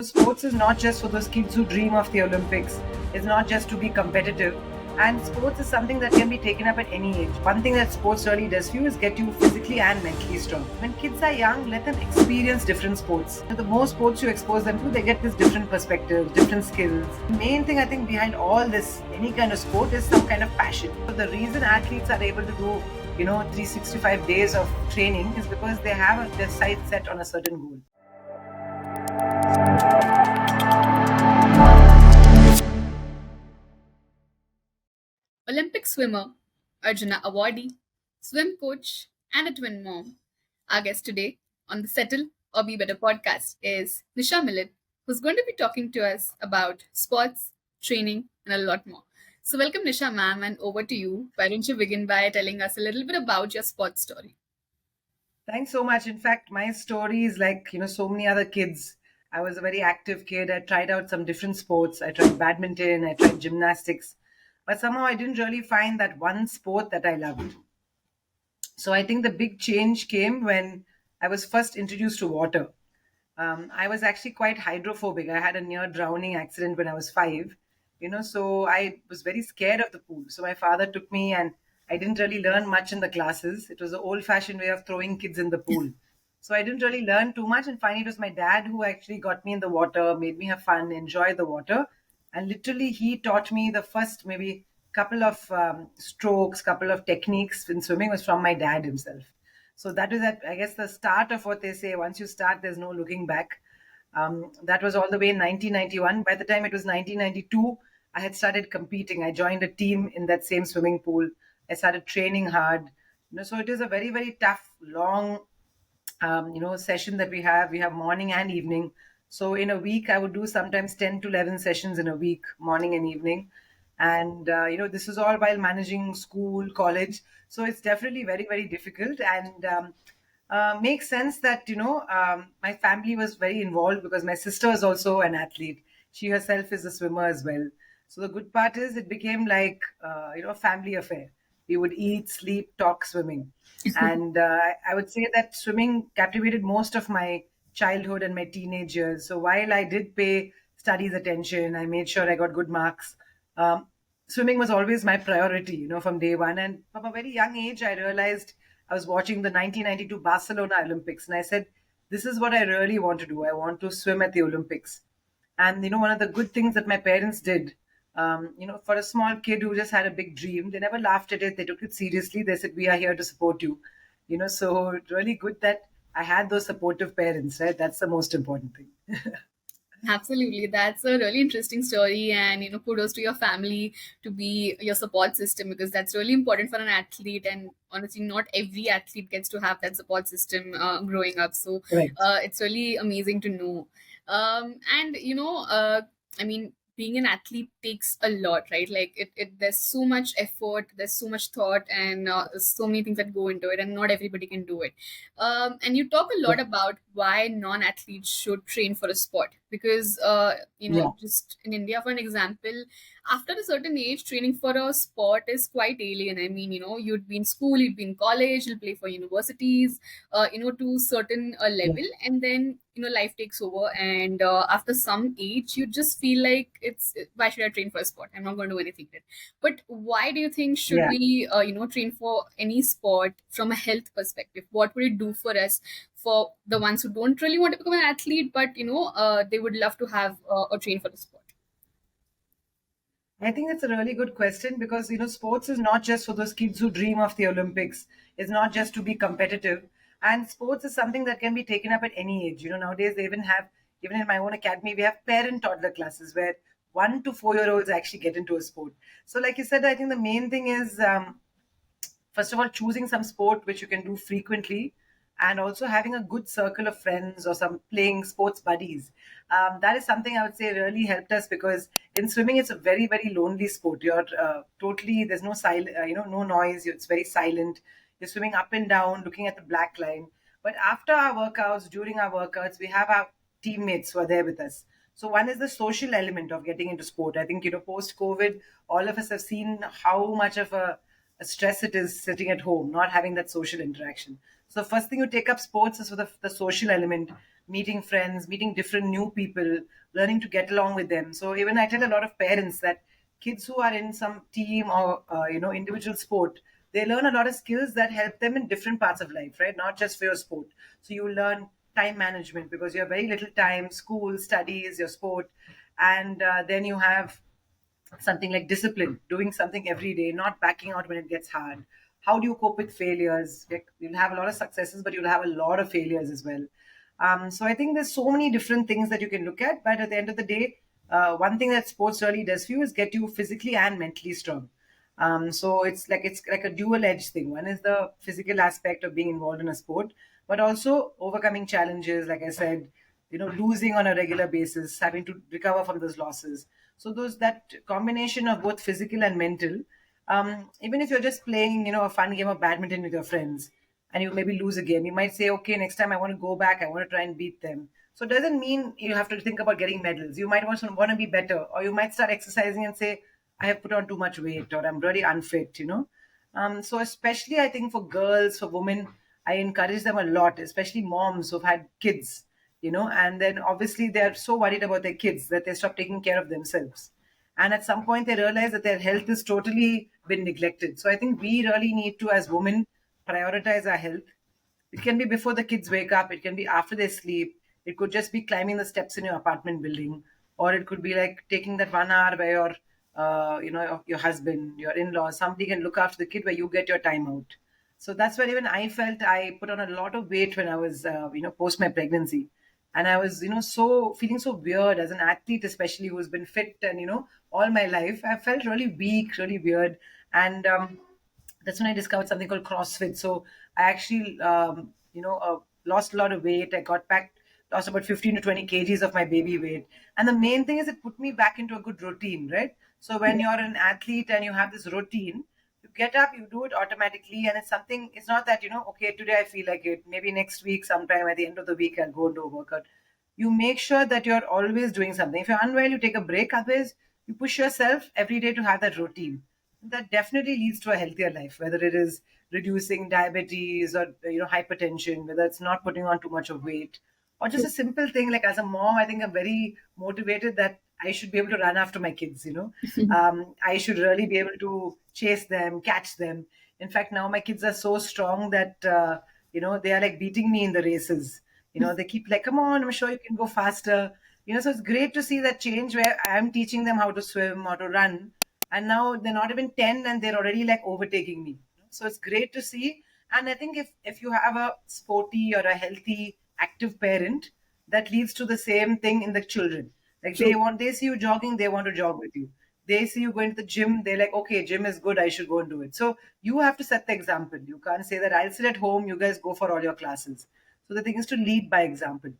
Sports is not just for those kids who dream of the Olympics. It's not just to be competitive. And sports is something that can be taken up at any age. One thing that sports really does for you is get you physically and mentally strong. When kids are young, let them experience different sports. The more sports you expose them to, they get this different perspective, different skills. The main thing I think behind all this, any kind of sport, is some kind of passion. So the reason athletes are able to do 365 days of training is because they have their sights set on a certain goal. Olympic swimmer, Arjuna awardee, swim coach, and a twin mom. Our guest today on the Settle or Be Better podcast is Nisha Millet, who's going to be talking to us about sports, training, and a lot more. So, welcome, Nisha, ma'am, and over to you. Why don't you begin by telling us a little bit about your sports story? Thanks so much. In fact, my story is like, so many other kids. I was a very active kid. I tried out some different sports. I tried badminton, I tried gymnastics, but somehow I didn't really find that one sport that I loved. So I think the big change came when I was first introduced to water. I was actually quite hydrophobic. I had a near drowning accident when I was 5, so I was very scared of the pool. So my father took me, and I didn't really learn much in the classes. It was an old fashioned way of throwing kids in the pool. So I didn't really learn too much. And finally, it was my dad who actually got me in the water, made me have fun, enjoy the water. And literally, he taught me the first maybe couple of strokes, couple of techniques in swimming was from my dad himself. So that is, I guess, the start of what they say. Once you start, there's no looking back. That was all the way in 1991. By the time it was 1992, I had started competing. I joined a team in that same swimming pool. I started training hard. So it is a very, very tough, long, session that we have. We have morning and evening. So in a week, I would do sometimes 10 to 11 sessions in a week, morning and evening. And, this is all while managing school, college. So it's definitely very, very difficult. And makes sense that, my family was very involved because my sister is also an athlete. She herself is a swimmer as well. So the good part is it became like, a family affair. We would eat, sleep, talk, swimming. And I would say that swimming captivated most of my childhood and my teenage years. So while I did pay studies attention, I made sure I got good marks. Um, Swimming was always my priority, from day one. And from a very young age, I realized I was watching the 1992 Barcelona Olympics, and I said, "This is what I really want to do. I want to swim at the Olympics." And one of the good things that my parents did, for a small kid who just had a big dream, they never laughed at it. They took it seriously. They said, "We are here to support you." So really good that I had those supportive parents, right? That's the most important thing. Absolutely. That's a really interesting story. And, kudos to your family to be your support system because that's really important for an athlete. And honestly, not every athlete gets to have that support system growing up. So Right. it's really amazing to know. And, I mean, being an athlete takes a lot, right? Like there's so much effort, there's so much thought, and so many things that go into it, and not everybody can do it. And you talk a Yeah. lot about why non-athletes should train for a sport because Yeah. just in India, for an example, after a certain age, training for a sport is quite alien. I mean, you'd be in school, you'd be in college, you'll play for universities, to certain Yeah. level, and then life takes over, and after some age, you just feel like why should I train for a sport? I'm not going to do anything with it. But why do you think should Yeah. we train for any sport from a health perspective? What would it do for us, for the ones who don't really want to become an athlete but they would love to have or train for the sport? I think that's a really good question because sports is not just for those kids who dream of the Olympics. It's not just to be competitive, and sports is something that can be taken up at any age. Nowadays they even have, even in my own academy, we have parent toddler classes where 1 to 4 year olds actually get into a sport. So, like you said, I think the main thing is, first of all, choosing some sport which you can do frequently, and also having a good circle of friends or some playing sports buddies. That is something I would say really helped us because in swimming it's a very, very lonely sport. You're totally, there's no no noise. It's very silent. You're swimming up and down looking at the black line. But after our workouts, during our workouts, we have our teammates who are there with us. So one is the social element of getting into sport. I think, post COVID, all of us have seen how much of a stress it is sitting at home, not having that social interaction. So first thing, you take up sports is for the social element. meeting friends, meeting different new people, learning to get along with them. So even I tell a lot of parents that kids who are in some team or individual sport, they learn a lot of skills that help them in different parts of life, right? Not just for your sport. So you learn time management because you have very little time, school, studies, your sport, and then you have something like discipline, doing something every day, not backing out when it gets hard. How do you cope with failures? Like, you'll have a lot of successes, but you'll have a lot of failures as well. So I think there's so many different things that you can look at, but at the end of the day, one thing that sports really does for you is get you physically and mentally strong. So it's like a dual edged thing. One is the physical aspect of being involved in a sport, but also overcoming challenges. Like I said, losing on a regular basis, having to recover from those losses. So those that combination of both physical and mental. Even if you're just playing, a fun game of badminton with your friends, and you maybe lose a game, you might say, okay, next time I want to go back, I want to try and beat them. So it doesn't mean you have to think about getting medals. You might want to be better, or you might start exercising and say, I have put on too much weight, or I'm really unfit. So especially I think for girls, for women, I encourage them a lot, especially moms who've had kids, and then obviously they're so worried about their kids that they stop taking care of themselves. And at some point they realize that their health is totally been neglected. So I think we really need to, as women, prioritize our health. It can be before the kids wake up, it can be after they sleep, it could just be climbing the steps in your apartment building, or it could be like taking that 1 hour where your husband, your in-laws, somebody can look after the kid where you get your time out. So that's where even I felt I put on a lot of weight when I was, post my pregnancy. And I was, so feeling so weird as an athlete, especially who's been fit and, all my life. I felt really weak, really weird. And that's when I discovered something called CrossFit. So I actually, lost a lot of weight. I got back, lost about 15 to 20 kgs of my baby weight. And the main thing is it put me back into a good routine, right? So when you're an athlete and you have this routine, you get up, you do it automatically. And it's something, it's not that, okay, today I feel like it. Maybe next week, sometime at the end of the week, I'll go and do a workout. You make sure that you're always doing something. If you're unwell, you take a break. Otherwise, you push yourself every day to have that routine. That definitely leads to a healthier life, whether it is reducing diabetes or hypertension, whether it's not putting on too much of weight, or just a simple thing like as a mom, I think I'm very motivated that I should be able to run after my kids. I should really be able to chase them, catch them. In fact, now my kids are so strong that they are like beating me in the races. They keep like, come on, I'm sure you can go faster. So it's great to see that change where I'm teaching them how to swim, how to run, and now they're not even 10 and they're already like overtaking me. So it's great to see. And I think if you have a sporty or a healthy active parent, that leads to the same thing in the children. Like True. they see you jogging, they want to jog with you. They see you going to the gym, they're like, okay, gym is good, I should go and do it. So you have to set the example. You can't say that I'll sit at home, you guys go for all your classes. So the thing is to lead by example.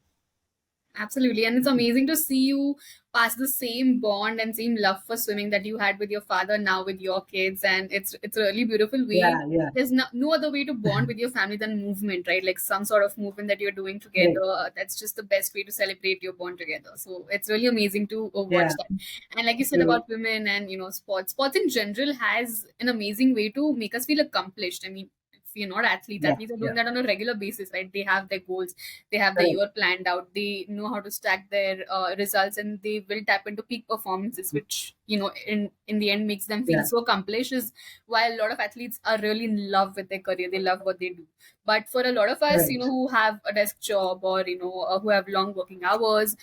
Absolutely. And it's amazing to see you pass the same bond and same love for swimming that you had with your father now with your kids. And it's a really beautiful way. Yeah, yeah. There's no other way to bond with your family than movement, right? Like some sort of movement that you're doing Right. together. That's just the best way to celebrate your bond together. So it's really amazing to watch Yeah. that. And like you said You, about women and, sports in general has an amazing way to make us feel accomplished. I mean, if you're not athletes, yeah, athletes are yeah. doing that on a regular basis, right? They have their goals, they have the Correct. year planned out, they know how to stack their results, and they will tap into peak performances, which in the end makes them feel Yeah. so accomplished. Is why a lot of athletes are really in love with their career, they love what they do. But for a lot of us, Right. who have a desk job, or who have long working hours,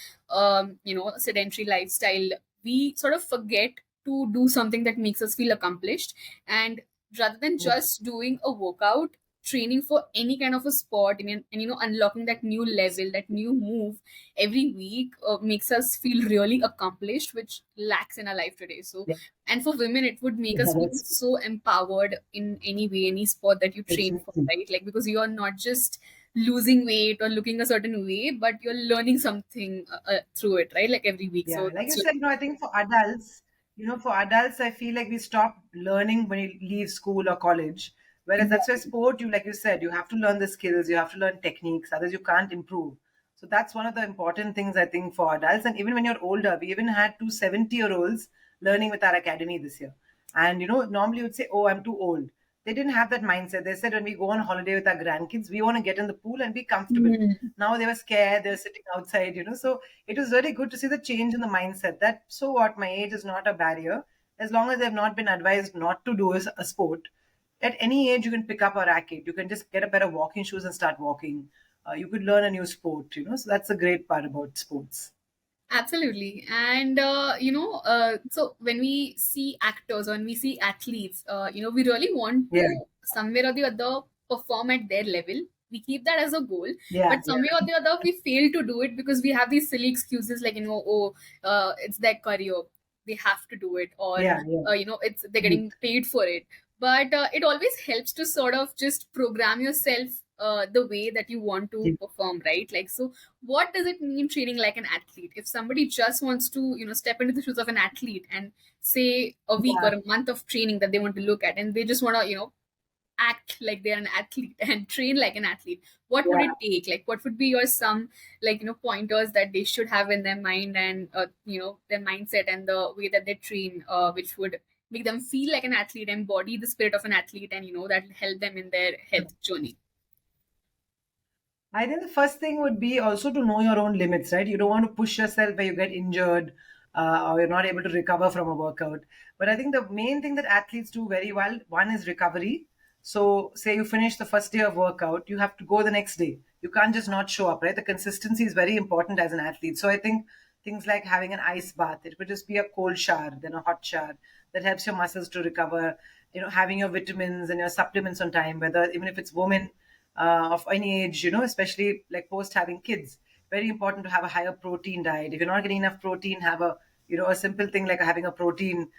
sedentary lifestyle, we sort of forget to do something that makes us feel accomplished. And rather than Yeah. just doing a workout, training for any kind of a sport, and unlocking that new level, that new move every week, makes us feel really accomplished, which lacks in our life today. So, Yeah. and for women, it would make Yeah. us feel That's so empowered in any way, any sport that you train for, exactly. right? Like, because you are not just losing weight or looking a certain way, but you're learning something through it, right? Like every week. Yeah, So like you that's said, I think for adults, I feel like we stop learning when you leave school or college. Whereas that's where exactly. sport, like you said, you have to learn the skills, you have to learn techniques, otherwise you can't improve. So that's one of the important things I think for adults. And even when you're older, we even had two 70-year-olds learning with our academy this year. And normally you'd say, oh, I'm too old. They didn't have that mindset. They said when we go on holiday with our grandkids, we want to get in the pool and be comfortable. Mm. Now they were scared, they were sitting outside. So it was very good to see the change in the mindset that so what, my age is not a barrier. As long as they've not been advised not to do a sport, at any age you can pick up a racket. You can just get a pair of walking shoes and start walking. You could learn a new sport. So that's the great part about sports. Absolutely. And, so when we see actors or when we see athletes, we really want Yeah, to somewhere or the other perform at their level. We keep that as a goal, yeah, but somewhere or the other, we fail to do it because we have these silly excuses like, oh, it's their career. They have to do it, or, yeah, yeah, they're getting paid for it. But it always helps to sort of just program yourself the way that you want to yeah, perform, right? Like, so what does it mean training like an athlete? If somebody just wants to step into the shoes of an athlete and say a week or yeah. a month of training that they want to look at, and they just want to act like they're an athlete and train like an athlete, what would Yeah. it take? Like, what would be your some, like, pointers that they should have in their mind, and their mindset and the way that they train, which would make them feel like an athlete, embody the spirit of an athlete, and that help them in their health journey? I think the first thing would be also to know your own limits, right? You don't want to push yourself where you get injured or you're not able to recover from a workout. But I think the main thing that athletes do very well, one is recovery. So, say you finish the first day of workout, you have to go the next day. You can't just not show up, right? The consistency is very important as an athlete. So, I think things like having an ice bath, it could just be a cold shower, then a hot shower that helps your muscles to recover. Having your vitamins and your supplements on time, whether even if it's women of any age, especially like post having kids. Very important to have a higher protein diet. If you're not getting enough protein, have a simple thing like having a protein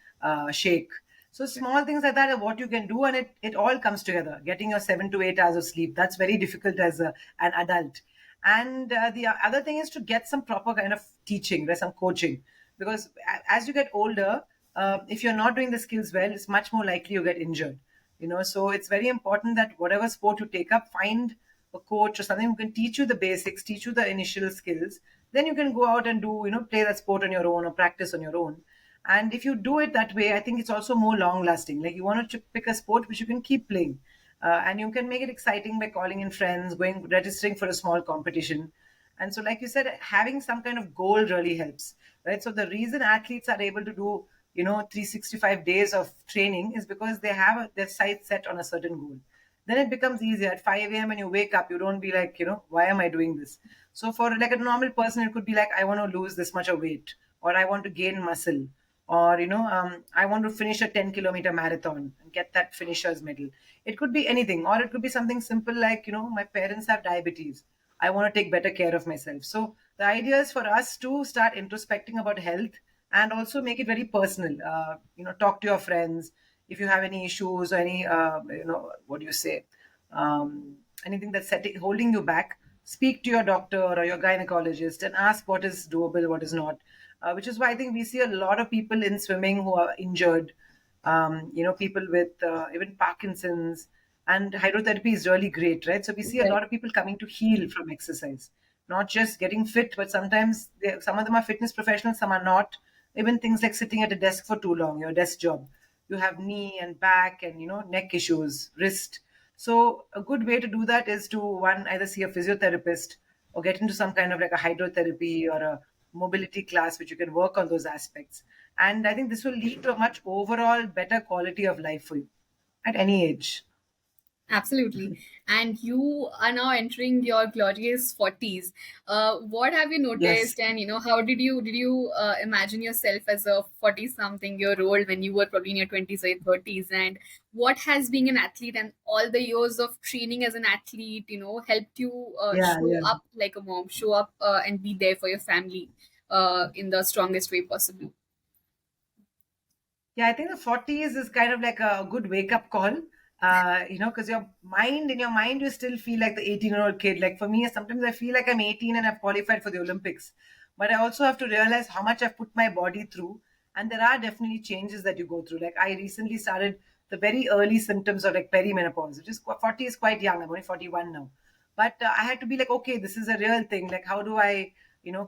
shake. So small things like that are what you can do, and it all comes together. Getting your 7 to 8 hours of sleep, that's very difficult as an adult. And the other thing is to get some proper kind of teaching, there's some coaching, because as you get older, if you're not doing the skills well, it's much more likely you get injured. So it's very important that whatever sport you take up, find a coach or something who can teach you the basics, teach you the initial skills. Then you can go out and play that sport on your own or practice on your own. And if you do it that way, I think it's also more long lasting. Like, you want to pick a sport which you can keep playing, and you can make it exciting by calling in friends, registering for a small competition. And so, like you said, having some kind of goal really helps, right? So the reason athletes are able to do 365 days of training is because they have their sights set on a certain goal. Then it becomes easier. At 5 a.m. when you wake up, you don't be like, why am I doing this? So for like a normal person, it could be like, I want to lose this much of weight, or I want to gain muscle, or I want to finish a 10-kilometer marathon and get that finisher's medal. It could be anything, or it could be something simple like, my parents have diabetes. I want to take better care of myself. So the idea is for us to start introspecting about health and also make it very personal. Talk to your friends if you have any issues or any, what do you say, anything that's holding you back. Speak to your doctor or your gynecologist and ask what is doable, what is not. Which is why I think we see a lot of people in swimming who are injured. People with even Parkinson's, and hydrotherapy is really great, right? So we see a Right. lot of people coming to heal from exercise, not just getting fit, but sometimes some of them are fitness professionals, some are not. Even things like sitting at a desk for too long, your desk job, you have knee and back and neck issues, wrist. So a good way to do that is to, one, either see a physiotherapist or get into some kind of like a hydrotherapy or a mobility class which you can work on those aspects. And I think this will lead to a much overall better quality of life for you at any age. Absolutely. And you are now entering your glorious 40s. What have you Yes. noticed, and how did you imagine yourself as a 40 something year old when you were probably in your 20s or your 30s? And what has being an athlete and all the years of training as an athlete, helped you Yeah, show yeah. up like a mom, show up and be there for your family in the strongest way possible? Yeah, I think the 40s is kind of like a good wake up call. Because in your mind, you still feel like the 18-year-old kid. Like for me, sometimes I feel like I'm 18 and I've qualified for the Olympics. But I also have to realize how much I've put my body through. And there are definitely changes that you go through. Like, I recently started the very early symptoms of like perimenopause, which is 40 is quite young. I'm only 41 now. But I had to be like, okay, this is a real thing. Like, how do I,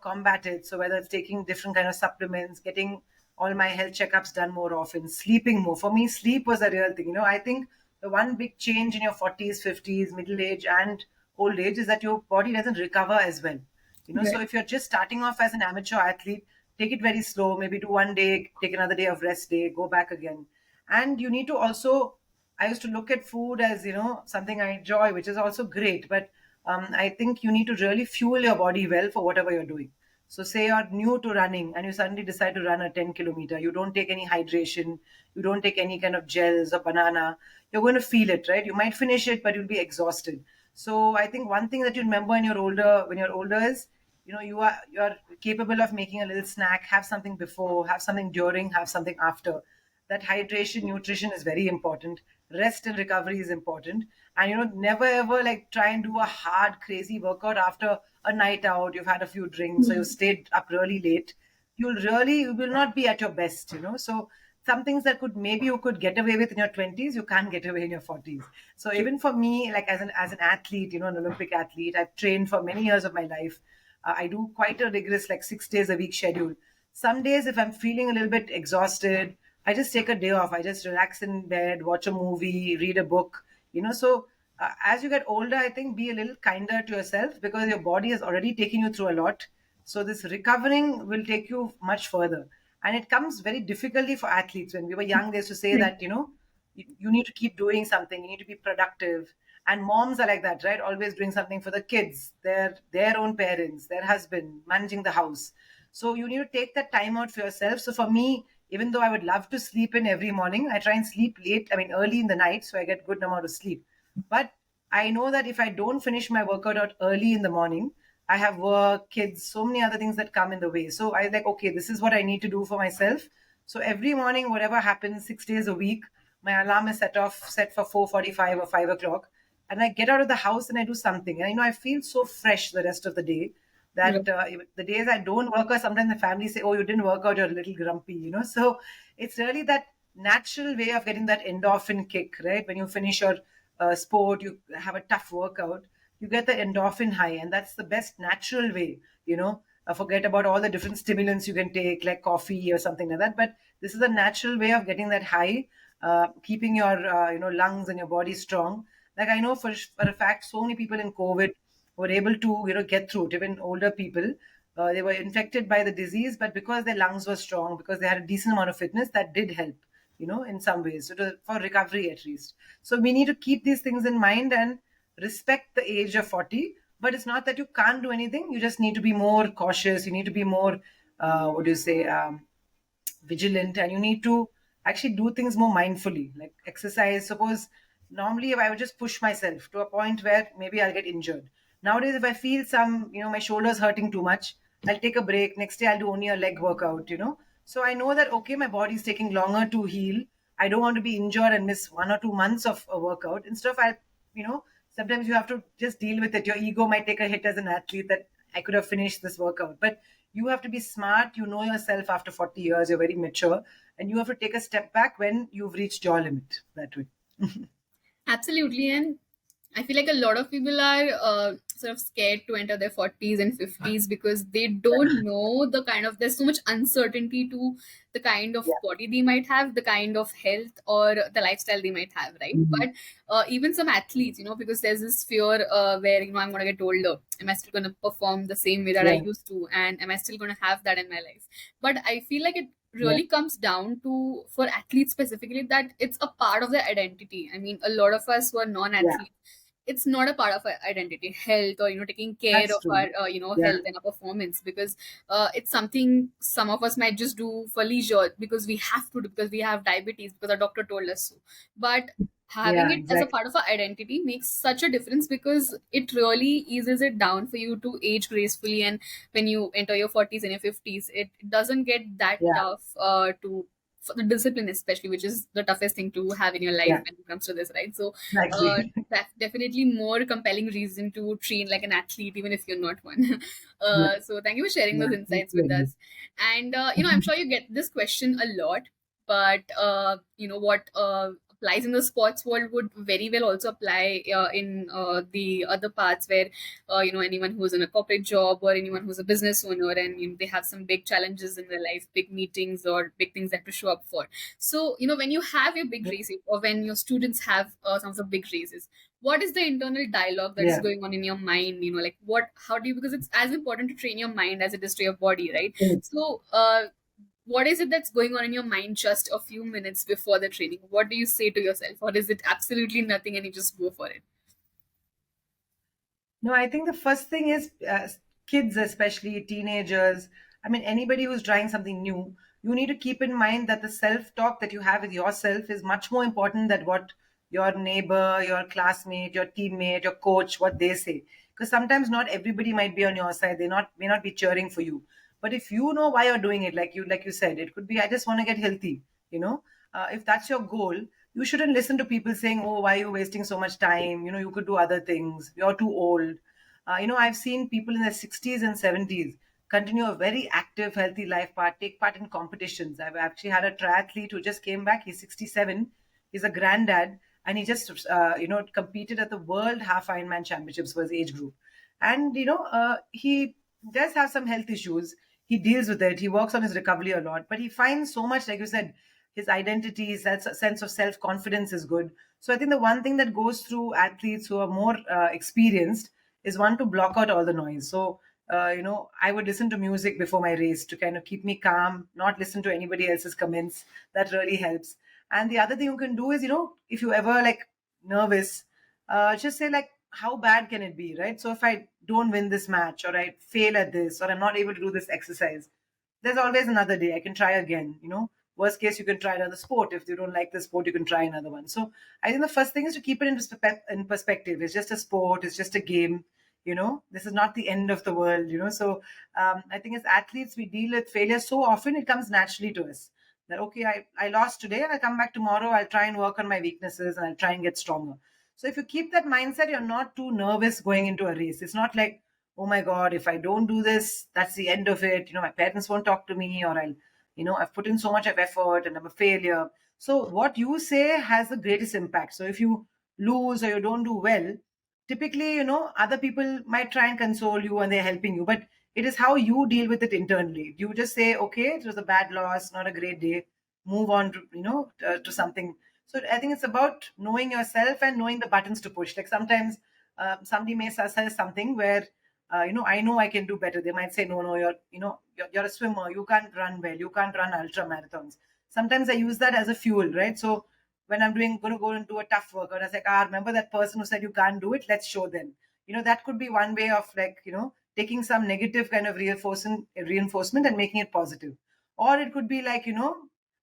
combat it? So whether it's taking different kind of supplements, getting all my health checkups done more often, sleeping more. For me, sleep was a real thing. I think The one big change in your 40s, 50s, middle age, and old age is that your body doesn't recover as well. So Right. if you're just starting off as an amateur athlete, take it very slow. Maybe do one day, take another day of rest day, go back again. And you need to also, I used to look at food as, something I enjoy, which is also great. But I think you need to really fuel your body well for whatever you're doing. So, say you're new to running and you suddenly decide to run a 10 kilometer, you don't take any hydration, you don't take any kind of gels or banana, you're going to feel it, right? You might finish it, but you'll be exhausted. So, I think one thing that you remember when you're older is, you are capable of making a little snack, have something before, have something during, have something after. That hydration, nutrition is very important. Rest and recovery is important. And never ever like try and do a hard, crazy workout after a night out. You've had a few drinks or you stayed up really late. You will not be at your best. So some things that you could get away with in your 20s, you can't get away in your 40s. So True. even for me, like as an athlete, an Olympic athlete, I've trained for many years of my life. I do quite a rigorous, like 6 days a week schedule. Some days, if I'm feeling a little bit exhausted, I just take a day off. I just relax in bed, watch a movie, read a book. So as you get older, I think be a little kinder to yourself because your body has already taken you through a lot. So this recovering will take you much further. And it comes very difficultly for athletes. When we were young, they used to say Right. that, you need to keep doing something, you need to be productive. And moms are like that, right? Always doing something for the kids, their own parents, their husband, managing the house. So you need to take that time out for yourself. So for me, even though I would love to sleep in every morning, I try and sleep late, I mean early in the night, so I get good amount of sleep. But I know that if I don't finish my workout out early in the morning, I have work, kids, so many other things that come in the way. So I like, okay, this is what I need to do for myself. So every morning, whatever happens, 6 days a week, my alarm is set for 4:45 or 5 o'clock, and I get out of the house and I do something. And I feel so fresh the rest of the day Right. that the days I don't work out, sometimes the family say, "Oh, you didn't work out, you're a little grumpy." So it's really that natural way of getting that endorphin kick, right? When you finish your sport, you have a tough workout, you get the endorphin high, and that's the best natural way. Forget about all the different stimulants you can take, like coffee or something like that. But this is a natural way of getting that high, keeping your lungs and your body strong. Like I know for a fact, so many people in COVID were able to get through it. Even older people, they were infected by the disease, but because their lungs were strong, because they had a decent amount of fitness, that did help. In some ways, for recovery at least. So we need to keep these things in mind and respect the age of 40. But it's not that you can't do anything. You just need to be more cautious. You need to be more, what do you say, vigilant, and you need to actually do things more mindfully, like exercise. Suppose normally if I would just push myself to a point where maybe I'll get injured. Nowadays, if I feel my shoulders hurting too much, I'll take a break. Next day, I'll do only a leg workout. So I know that, okay, my body's taking longer to heal. I don't want to be injured and miss 1 or 2 months of a workout. Instead of, sometimes you have to just deal with it. Your ego might take a hit as an athlete that I could have finished this workout. But you have to be smart. You know yourself after 40 years, you're very mature, and you have to take a step back when you've reached your limit that way. Absolutely. And I feel like a lot of people are sort of scared to enter their 40s and 50s because they don't know the kind of, there's so much uncertainty to the kind of Yeah. body they might have, the kind of health or the lifestyle they might have, right? Mhm. But even some athletes, because there's this fear where, I'm going to get older. Am I still going to perform the same way that I Yeah. used to? And am I still going to have that in my life? But I feel like it Yeah. really comes down to, for athletes specifically, that it's a part of their identity. I mean, a lot of us who are Yeah. non-athletes, it's not a part of our identity, health, or taking care That's of our true. Yeah. health and our performance, because it's something some of us might just do for leisure because we have to do, because we have diabetes, because our doctor told us so. But having Yeah. it as a Exactly. part of our identity makes such a difference, because it really eases it down for you to age gracefully. And when you enter your 40s and your 50s, it doesn't get that Yeah. tough to for the discipline, especially, which is the toughest thing to have in your life Yeah. when it comes to this, right? So Exactly. that's definitely more compelling reason to train like an athlete, even if you're not one. Yeah. So thank you for sharing Yeah. those Totally insights with agree. us. And I'm sure you get this question a lot, but what applies in the sports world would very well also apply in the other parts where anyone who's in a corporate job or anyone who's a business owner, and they have some big challenges in their life, big meetings or big things they have to show up for. So when you have your big races, or when your students have some of the big races, what is the internal dialogue that is Yeah. going on in your mind? Like, what how do you, because it's as important to train your mind as it is to your body, right? Mm. So what is it that's going on in your mind just a few minutes before the training? What do you say to yourself, or is it absolutely nothing and you just go for it? No, I think the first thing is kids, especially teenagers. I mean, anybody who's trying something new, you need to keep in mind that the self talk that you have with yourself is much more important than what your neighbor, your classmate, your teammate, your coach, what they say. Because sometimes not everybody might be on your side. They not may not be cheering for you. But if you know why you're doing it, like you said, it could be I just want to get healthy. You know, if that's your goal, you shouldn't listen to people saying, "Oh, why are you wasting so much time? You could do other things. You're too old." I've seen people in their 60s and 70s continue a very active, healthy life part, take part in competitions. I've actually had a triathlete who just came back. He's 67. He's a granddad, and he just, competed at the World Half Ironman Championships for his age group. And, he does have some health issues. He deals with it. He works on his recovery a lot, but he finds so much, like you said, his identity, his sense of self confidence is good. So I think the one thing that goes through athletes who are more experienced is one to block out all the noise. So, I would listen to music before my race to kind of keep me calm, not listen to anybody else's comments. That really helps. And the other thing you can do is, if you ever like nervous, just say like, how bad can it be, right? So if I don't win this match, or I fail at this, or I'm not able to do this exercise, there's always another day. I can try again. Worst case, you can try another sport. If you don't like the sport, you can try another one. So I think the first thing is to keep it in perspective. It's just a sport. It's just a game. This is not the end of the world. So I think as athletes, we deal with failure so often, it comes naturally to us. That, okay, I lost today, I'll come back tomorrow. I'll try and work on my weaknesses, and I'll try and get stronger. So if you keep that mindset, you're not too nervous going into a race. It's not like, oh my God, if I don't do this, that's the end of it. My parents won't talk to me, or I've put in so much of effort and I'm a failure. So what you say has the greatest impact. So if you lose or you don't do well, typically, other people might try and console you and they're helping you, but it is how you deal with it internally. You just say, okay, it was a bad loss, not a great day, move on to something. So I think it's about knowing yourself and knowing the buttons to push. Like sometimes somebody may say something where I know I can do better. They might say, no, no, you're a swimmer, you can't run well, you can't run ultra marathons. Sometimes I use that as a fuel, right? So when I'm going to go into a tough workout, I was like, remember that person who said you can't do it? Let's show them. That could be one way of like, taking some negative kind of reinforcement and making it positive. Or it could be like,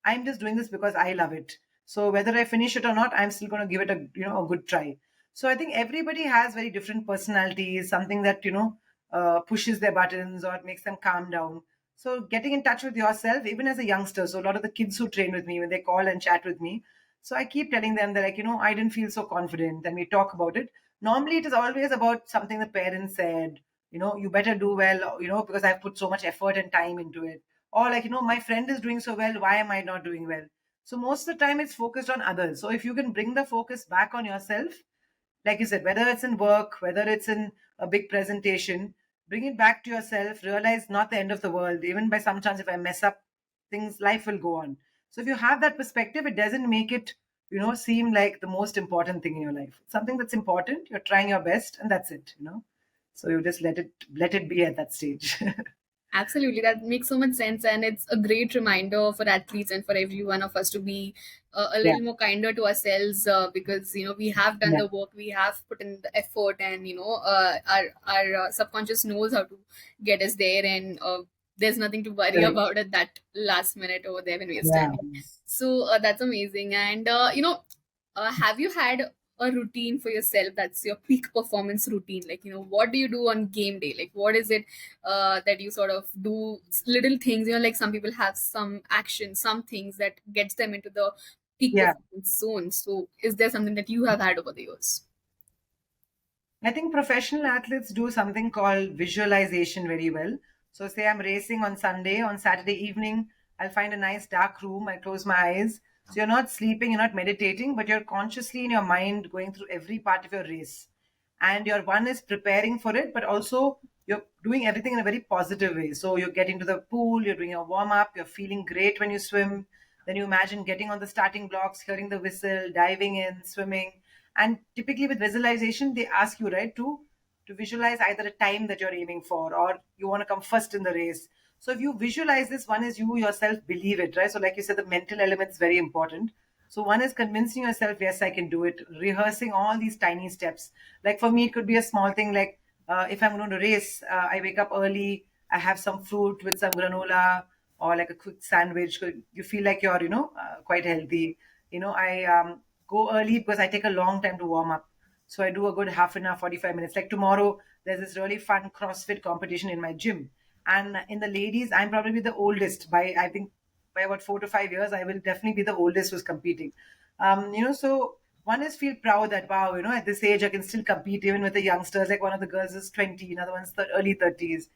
I'm just doing this because I love it. So whether I finish it or not, I'm still going to give it a good try. So I think everybody has very different personalities, something that, pushes their buttons or makes them calm down. So getting in touch with yourself, even as a youngster. So a lot of the kids who train with me, when they call and chat with me, so I keep telling them that, like, I didn't feel so confident. And we talk about it. Normally, it is always about something the parents said, you better do well, because I've put so much effort and time into it. Or like, my friend is doing so well. Why am I not doing well? So most of the time, it's focused on others. So if you can bring the focus back on yourself, like you said, whether it's in work, whether it's in a big presentation, bring it back to yourself, realize not the end of the world. Even by some chance, if I mess up, things, life will go on. So if you have that perspective, it doesn't make it, seem like the most important thing in your life. It's something that's important. You're trying your best, and that's it. So you just let it be at that stage. Absolutely, that makes so much sense, and it's a great reminder for athletes and for every one of us to be a Yeah. little more kinder to ourselves, because we have done Yeah. the work, we have put in the effort, and our subconscious knows how to get us there, and there's nothing to worry Correct. about at that last minute over there when we're Yeah. standing. So that's amazing, and have you had a routine for yourself that's your peak performance routine? Like, what do you do on game day? Like, what is it that you sort of do, little things, like some people have some action, some things that gets them into the peak Yeah. performance zone. So is there something that you have had over the years? I think professional athletes do something called visualization very well. So, say I'm racing on Sunday, on Saturday evening, I'll find a nice dark room, I close my eyes. So you're not sleeping, you're not meditating, but you're consciously in your mind going through every part of your race. And your one is preparing for it, but also you're doing everything in a very positive way. So you're getting to the pool, you're doing a warm up, you're feeling great when you swim. Then you imagine getting on the starting blocks, hearing the whistle, diving in, swimming. And typically with visualization, they ask you, right, to visualize either a time that you're aiming for or you want to come first in the race. So if you visualize this, one is you yourself believe it, right? So like you said, the mental element is very important. So one is convincing yourself, yes, I can do it. Rehearsing all these tiny steps. Like for me, it could be a small thing like if I'm going to race, I wake up early, I have some fruit with some granola or like a quick sandwich. You feel like you're, quite healthy. I go early because I take a long time to warm up. So I do a good half an hour, 45 minutes. Like tomorrow, there's this really fun CrossFit competition in my gym. And in the ladies, I'm probably the oldest by, I think, by about 4 to 5 years, I will definitely be the oldest who's competing. So one is feel proud that, wow, at this age, I can still compete even with the youngsters. Like one of the girls is 20, another one's the early 30s.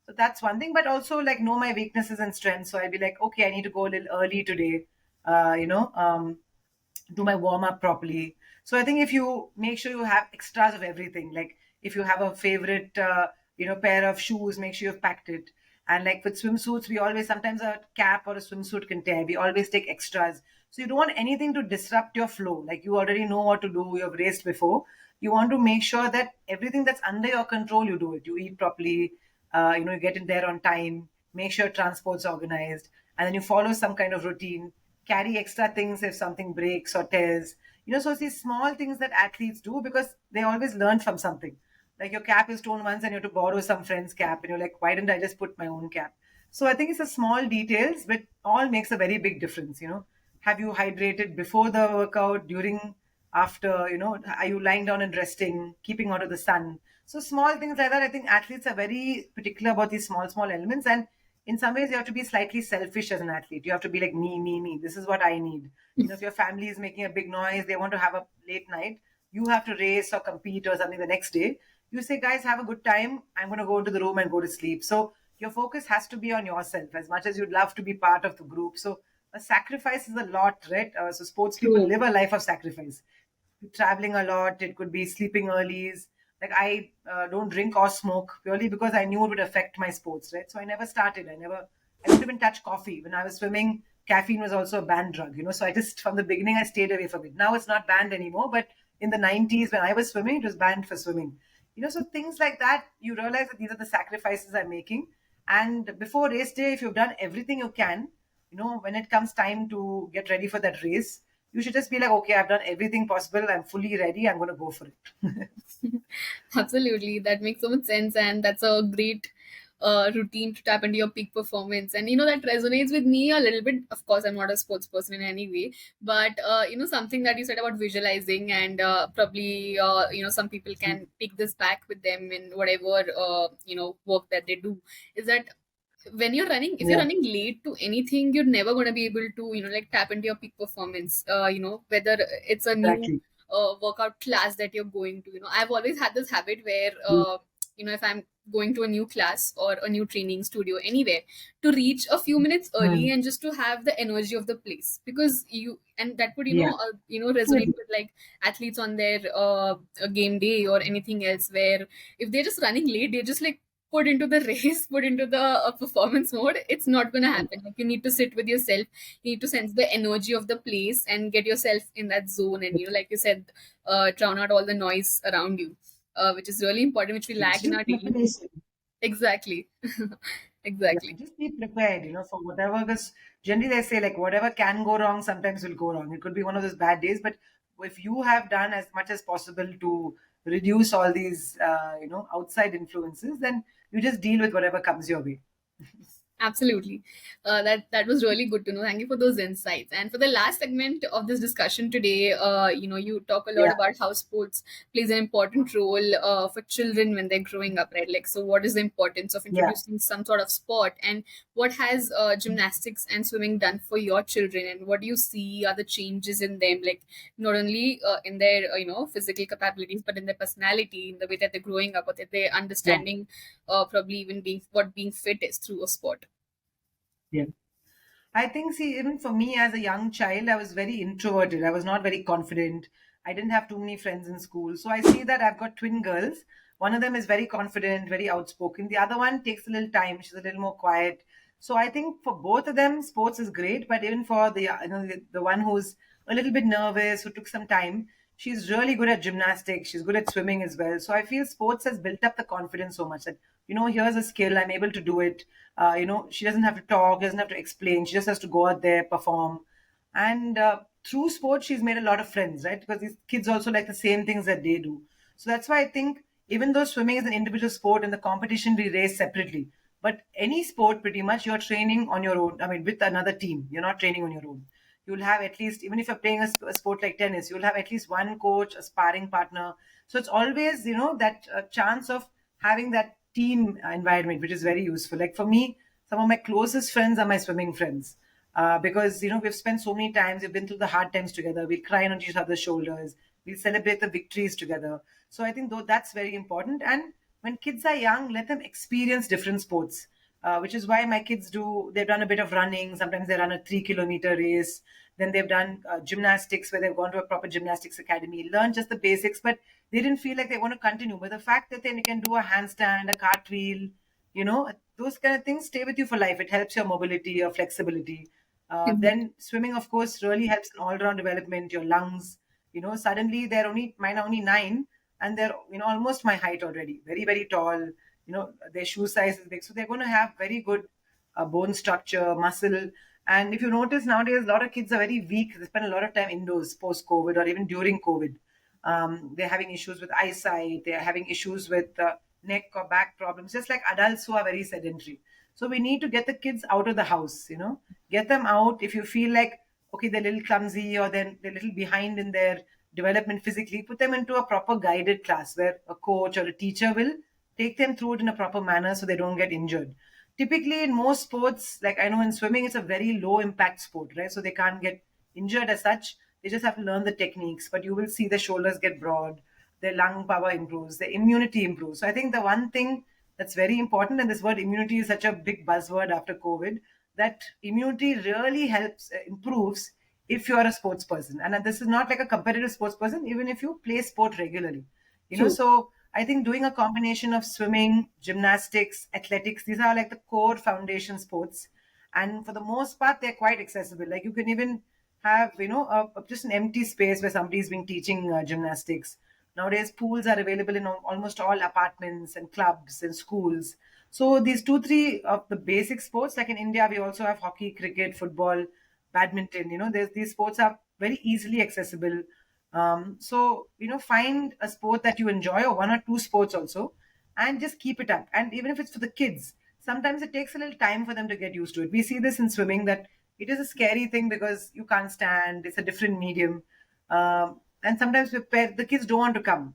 So that's one thing, but also like know my weaknesses and strengths. So I'll be like, okay, I need to go a little early today. Uh, you know, um, do my warm up properly. So I think if you make sure you have extras of everything, like if you have a favorite, pair of shoes, make sure you've packed it. And like with swimsuits, we always sometimes a cap or a swimsuit can tear. We always take extras. So you don't want anything to disrupt your flow. Like you already know what to do. You have raced before. You want to make sure that everything that's under your control, you do it. You eat properly. You get in there on time. Make sure transport's organized, and then you follow some kind of routine, carry extra things if something breaks or tears. So it's these small things that athletes do because they always learn from something. Like your cap is torn once and you have to borrow some friend's cap, and you're like, why didn't I just put my own cap? So I think it's a small details, but all makes a very big difference. Have you hydrated before the workout, during, after? Are you lying down and resting, keeping out of the sun? So small things like that. I think athletes are very particular about these small elements, and in some ways you have to be slightly selfish as an athlete. You have to be like, me, this is what I need. If your family is making a big noise, they want to have a late night, you have to race or compete or something the next day. You say, guys, have a good time, I'm going to go into the room and go to sleep. So your focus has to be on yourself as much as you'd love to be part of the group. So a sacrifice is a lot, right? So sports people True. live a life of sacrifice, traveling a lot. It could be sleeping early. Like I don't drink or smoke purely because I knew it would affect my sports, right? So I never started. I wouldn't even touch coffee. When I was swimming, caffeine was also a banned drug. So I just, from the beginning, I stayed away from it. Now it's not banned anymore, but in the 90s, when I was swimming, it was banned for swimming. So things like that, you realize that these are the sacrifices I'm making. And before race day, if you've done everything you can, when it comes time to get ready for that race, you should just be like, okay, I've done everything possible. I'm fully ready. I'm going to go for it. Absolutely, that makes so much sense, and that's a great routine to tap into your peak performance. And that resonates with me a little bit. Of course, I'm not a sports person in any way, but something that you said about visualizing, and probably some people can pick this back with them in whatever work that they do. Is that when you're running, if you're Yeah, running late to anything, you're never going to be able to like tap into your peak performance, whether it's a new exactly. workout class that you're going to. I've always had this habit where Mm, if I'm going to a new class or a new training studio anywhere, to reach a few minutes early mm, and just to have the energy of the place, because you and that would yeah. resonate with like athletes on their a game day or anything else, where if they're just running late, they're just like put into the race, put into the performance mode. It's not going to happen. Like, you need to sit with yourself, you need to sense the energy of the place and get yourself in that zone, and like you said, drown out all the noise around you, which is really important, which we It's lack in just our daily. preparation. Exactly. Yeah, Exactly. just be prepared, for whatever. Because generally they say like whatever can go wrong sometimes will go wrong. It could be one of those bad days, but if you have done as much as possible to reduce all these, outside influences, then you just deal with whatever comes your way. Absolutely. That was really good to know. Thank you for those insights. And for the last segment of this discussion today, you talk a lot Yeah, about how sports plays an important role for children when they're growing up, right? Like, so what is the importance of yeah, introducing some sort of sport, and what has gymnastics and swimming done for your children, and what do you see are the changes in them, like not only in their physical capabilities, but in their personality, in the way that they're growing up, or that they're yeah, understanding, probably even being what being fit is through a sport. yeah. I think, see, even for me as a young child, I was very introverted. I was not very confident. I didn't have too many friends in school. So I see that I've got twin girls. One of them is very confident, very outspoken. The other one takes a little time. She's a little more quiet. So I think for both of them, sports is great. But even for the one who's a little bit nervous, who took some time, she's really good at gymnastics. She's good at swimming as well. So I feel sports has built up the confidence so much that, here's a skill. I'm able to do it. She doesn't have to talk, doesn't have to explain. She just has to go out there, perform. And through sports, she's made a lot of friends, right? Because these kids also like the same things that they do. So that's why I think even though swimming is an individual sport and the competition we race separately, but any sport pretty much you're training on your own. I mean, with another team, you're not training on your own. You'll have at least, even if you're playing a sport like tennis, you'll have at least one coach, a sparring partner. So it's always, that chance of having that team environment, which is very useful. Like for me, some of my closest friends are my swimming friends. Because we've spent so many times, we've been through the hard times together. We'll cry on each other's shoulders. We'll celebrate the victories together. So I think though that's very important. And when kids are young, let them experience different sports. Which is why my kids they've done a bit of running. Sometimes they run a 3 kilometer race. Then they've done gymnastics where they've gone to a proper gymnastics academy, learn just the basics, but they didn't feel like they want to continue. But the fact that then you can do a handstand, a cartwheel, those kind of things stay with you for life. It helps your mobility, your flexibility. Indeed. Then swimming, of course, really helps in all-round development, your lungs. Suddenly mine are only 9, and they're almost my height already, very very tall. Their shoe size is big, so they're going to have very good bone structure, muscle. And if you notice nowadays, a lot of kids are very weak. They spend a lot of time indoors post COVID or even during COVID. They're having issues with eyesight. They're having issues with neck or back problems, just like adults who are very sedentary. So we need to get the kids out of the house, get them out. If you feel like, okay, they're a little clumsy or then they're a little behind in their development physically, put them into a proper guided class where a coach or a teacher will take them through it in a proper manner so they don't get injured. Typically, in most sports, like I know in swimming, it's a very low impact sport, right? So they can't get injured as such. They just have to learn the techniques. But you will see the shoulders get broad, their lung power improves, their immunity improves. So I think the one thing that's very important, and this word immunity is such a big buzzword after COVID, that immunity really helps, improves if you're a sports person. And this is not like a competitive sports person, even if you play sport regularly. True. So I think doing a combination of swimming, gymnastics, athletics, these are like the core foundation sports. And for the most part, they're quite accessible. Like you can even have, just an empty space where somebody's been teaching gymnastics. Nowadays, pools are available in almost all apartments and clubs and schools. So these two, three of the basic sports, like in India, we also have hockey, cricket, football, badminton. These sports are very easily accessible. So, find a sport that you enjoy or one or two sports also and just keep it up. And even if it's for the kids, sometimes it takes a little time for them to get used to it. We see this in swimming that it is a scary thing because you can't stand, it's a different medium. And sometimes the kids don't want to come.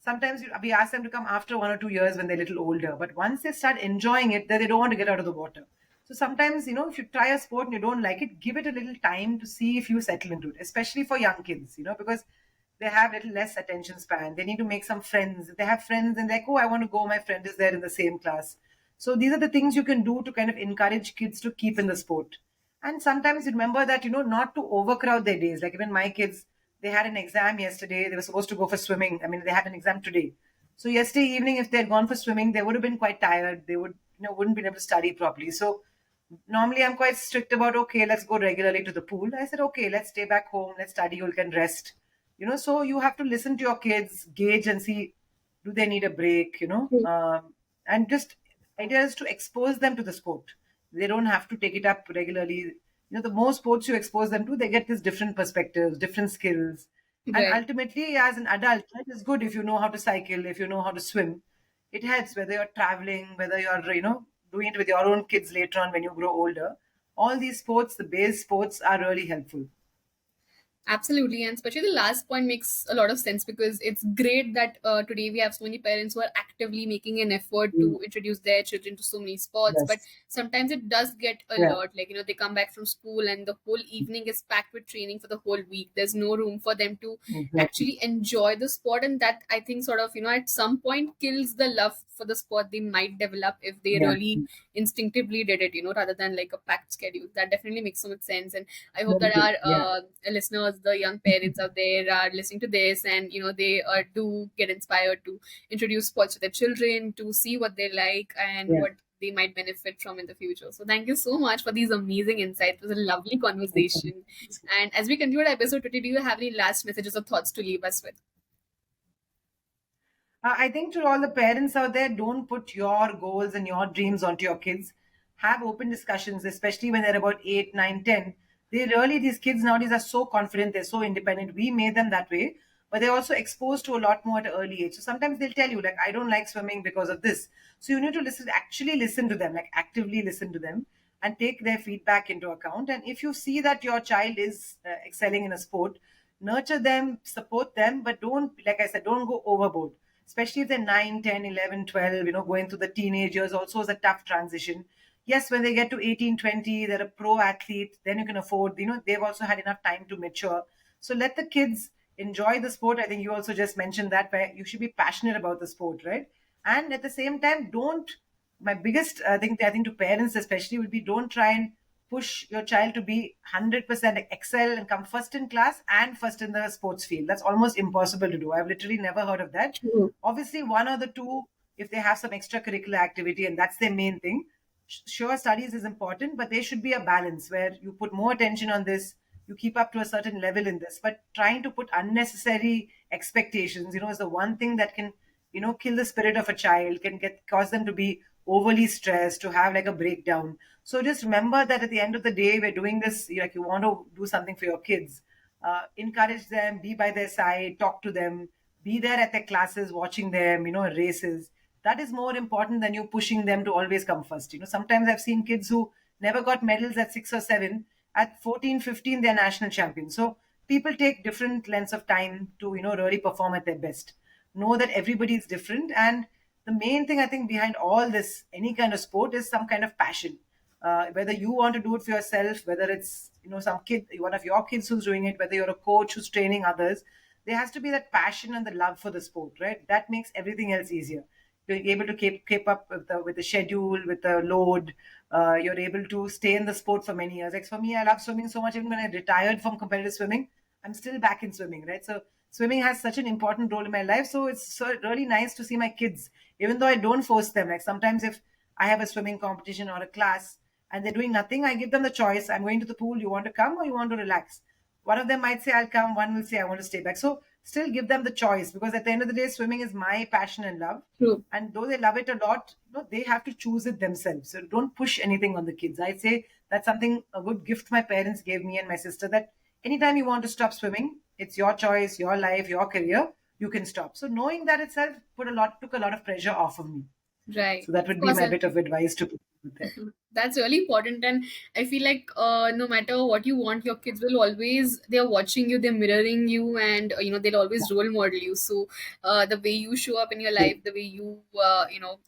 Sometimes we ask them to come after 1 or 2 years when they're a little older. But once they start enjoying it, then they don't want to get out of the water. So sometimes, if you try a sport and you don't like it, give it a little time to see if you settle into it, especially for young kids, because they have little less attention span. They need to make some friends. If they have friends and they're like, oh, I want to go, my friend is there in the same class. So these are the things you can do to kind of encourage kids to keep in the sport. And sometimes remember that, not to overcrowd their days. Like even my kids, they had an exam yesterday. They were supposed to go for swimming. I mean, they had an exam today. So yesterday evening, if they had gone for swimming, they would have been quite tired. They wouldn't be able to study properly. So normally I'm quite strict about, okay, let's go regularly to the pool. I said, okay, let's stay back home. Let's study. You can rest. So you have to listen to your kids, gauge and see, do they need a break, and just idea is to expose them to the sport. They don't have to take it up regularly. The more sports you expose them to, they get these different perspectives, different skills. And Right. ultimately, as an adult, it is good if you know how to cycle, if you know how to swim. It helps whether you're traveling, whether you're, doing it with your own kids later on when you grow older. All these sports, the base sports, are really helpful. Absolutely, and especially the last point makes a lot of sense because it's great that today we have so many parents who are actively making an effort Mm. to introduce their children to so many sports. But Yes. sometimes it does get a Yeah. lot. Like, they come back from school and the whole evening is packed with training for the whole week. There's no room for them to Exactly. actually enjoy the sport, and that I think sort of at some point kills the love for the sport they might develop if they Yeah. really instinctively did it, rather than like a packed schedule. That definitely makes so much sense. And I hope Very that true. our Yeah. listeners, the young parents out there, are listening to this, and they do get inspired to introduce sports to their children, to see what they like and Yeah. what they might benefit from in the future. So thank you so much for these amazing insights. It was a lovely conversation. And as we conclude our episode today, do you have any last messages or thoughts to leave us with? I think to all the parents out there, don't put your goals and your dreams onto your kids. Have open discussions, especially when they're about 8, 9, 10. They really, these kids nowadays are so confident, they're so independent. We made them that way, but they're also exposed to a lot more at an early age. So sometimes they'll tell you, like, I don't like swimming because of this. So you need to listen, actually listen to them, like actively listen to them and take their feedback into account. And if you see that your child is excelling in a sport, nurture them, support them, but don't, like I said, don't go overboard, especially if they're 9, 10, 11, 12, going through the teenage years also is a tough transition. Yes, when they get to 18, 20, they're a pro athlete, then you can afford, they've also had enough time to mature. So let the kids enjoy the sport. I think you also just mentioned that, where you should be passionate about the sport, right? And at the same time, don't, my biggest I think to parents especially would be, don't try and push your child to be 100% excel and come first in class and first in the sports field. That's almost impossible to do. I've literally never heard of that. True. Obviously, one or the two, if they have some extracurricular activity and that's their main thing, sure, studies is important, but there should be a balance where you put more attention on this, you keep up to a certain level in this. But trying to put unnecessary expectations, is the one thing that can, kill the spirit of a child, can cause them to be overly stressed, to have like a breakdown. So just remember that at the end of the day, we're doing this, like you want to do something for your kids. Encourage them, be by their side, talk to them, be there at their classes, watching them, races. That is more important than you pushing them to always come first. Sometimes I've seen kids who never got medals at 6 or 7. At 14, 15, they're national champions. So people take different lengths of time to, really perform at their best. Know that everybody is different. And the main thing I think behind all this, any kind of sport, is some kind of passion. Whether you want to do it for yourself, whether it's some kid, one of your kids who's doing it, whether you're a coach who's training others, there has to be that passion and the love for the sport, right? That makes everything else easier. You're able to keep up with the schedule, with the load. You're able to stay in the sport for many years. Like for me, I love swimming so much. Even when I retired from competitive swimming, I'm still back in swimming, right? So swimming has such an important role in my life. So it's so really nice to see my kids, even though I don't force them. Like sometimes if I have a swimming competition or a class and they're doing nothing, I give them the choice. I'm going to the pool. You want to come or you want to relax? One of them might say, I'll come. One will say, I want to stay back. So still give them the choice, because at the end of the day, swimming is my passion and love. True. And though they love it a lot, they have to choose it themselves. So don't push anything on the kids. I'd say that's something, a good gift my parents gave me and my sister, that anytime you want to stop swimming, it's your choice, your life, your career, you can stop. So knowing that itself took a lot of pressure off of me. Right. So that Of would be course. my And bit of advice to people there. that's really important. And I feel like no matter what you want, your kids will always, they're watching you, they're mirroring you, and they'll always role model you. So the way you show up in your life, the way you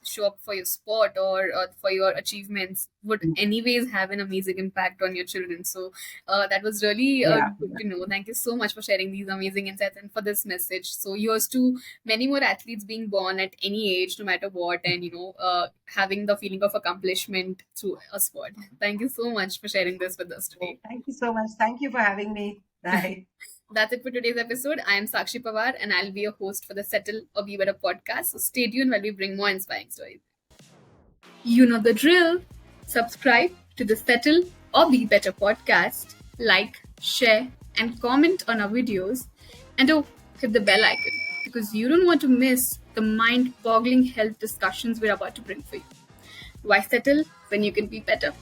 show up for your sport or for your achievements would anyways have an amazing impact on your children. So that was really Yeah. good to know. Thank you so much for sharing these amazing insights and for this message. So here's to many more athletes being born at any age, no matter what, and having the feeling of accomplishment through a sport. Thank you so much for sharing this with us Oh, today. thank you so much. Thank you for having me. Bye. That's it for today's episode. I am Sakshi Pawar and I'll be your host for the Settle or Be Better podcast. So stay tuned while we bring more inspiring stories. You know the drill. Subscribe to the Settle or Be Better podcast, like, share, and comment on our videos. And oh, hit the bell icon because you don't want to miss the mind boggling health discussions we're about to bring for you. Why settle when you can be better?